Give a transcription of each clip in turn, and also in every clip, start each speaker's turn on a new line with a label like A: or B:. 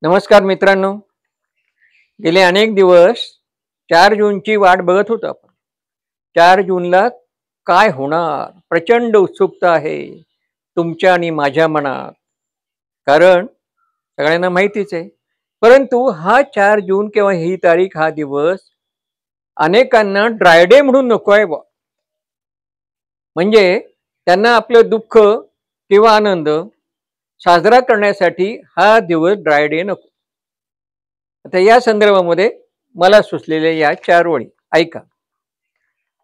A: नमस्कार मित्रांनो. गेले अनेक दिवस 4 जूनची वाट बघत होतो आपण. 4 जूनला काय होणार प्रचंड उत्सुकता आहे तुमच्या आणि माझ्या मनात. कारण सगळ्यांना माहितीच आहे. परंतु हा 4 जून किंवा ही तारीख हा दिवस अनेकांना ड्राय डे म्हणून नको आहे बा. म्हणजे त्यांना आपलं दुःख किंवा आनंद साजरा करण्यासाठी हा दिवस ड्राय डे नको. आता या संदर्भामध्ये मला सुचलेल्या या 4 ओळी ऐका.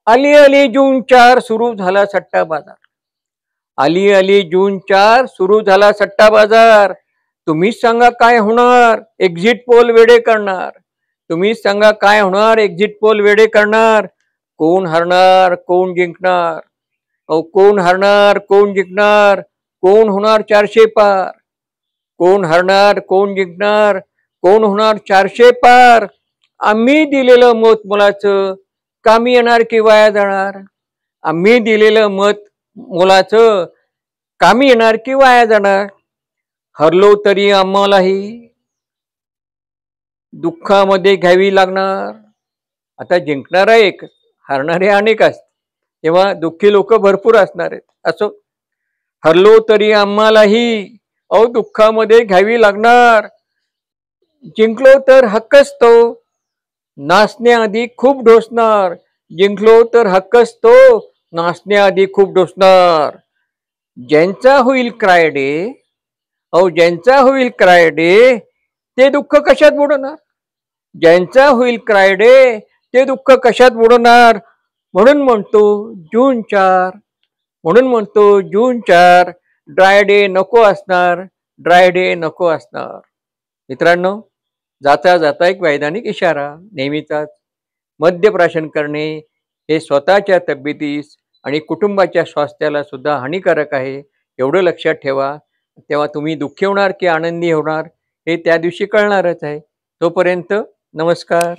A: आली आली जून 4 सुरू झाला सट्टा बाजार. आली आली जून 4 सुरू झाला सट्टा बाजार. तुम्हीच सांगा काय होणार, एक्झिट पोल वेडे करणार. तुम्हीच सांगा काय होणार, एक्झिट पोल वेडे करणार. कोण हरणार कोण जिंकणार, कोण हरणार कोण जिंकणार, कोण होणार 400 पार. कोण हरणार कोण जिंकणार, कोण होणार 400 पार. आम्ही दिलेलं मत मुलाचं कामी येणार की वाया जाणार. आम्ही दिलेलं मत मुलाचं कामी येणार की वाया जाणार. हरलो तरी आम्हालाही दुःखामध्ये घ्यावी लागणार. आता जिंकणारा एक, हरणारे अनेक असतात, तेव्हा दुःखी लोक भरपूर असणार आहेत. असो, हरलो तरी आम्हालाही दुःखामध्ये घ्यावी लागणार. जिंकलो तर हक्कच तो नाचण्याआधी खूप ढोसणार. जिंकलो तर हक्कच तो नाचण्याआधी खूप ढोसणार. ज्यांचा होईल क्राय डे, ज्यांचा होईल क्राय डे ते दुःख कशात बुडवणार. ज्यांचा होईल क्राय डे ते दुःख कशात बुडवणार. म्हणून म्हणतो जून 4, म्हणून म्हणतो जून 4 ड्राय डे नको असणार, ड्राय डे नको असणार. मित्रांनो, जाता जाता एक वैधानिक इशारा. नेहमीचाच मद्यप्राशन करणे हे स्वतःच्या तब्येतीस आणि कुटुंबाच्या स्वास्थ्याला सुद्धा हानिकारक आहे, एवढं लक्षात ठेवा. तेव्हा तुम्ही दुःखी होणार की आनंदी होणार हे त्या दिवशी कळणारच आहे. तोपर्यंत नमस्कार.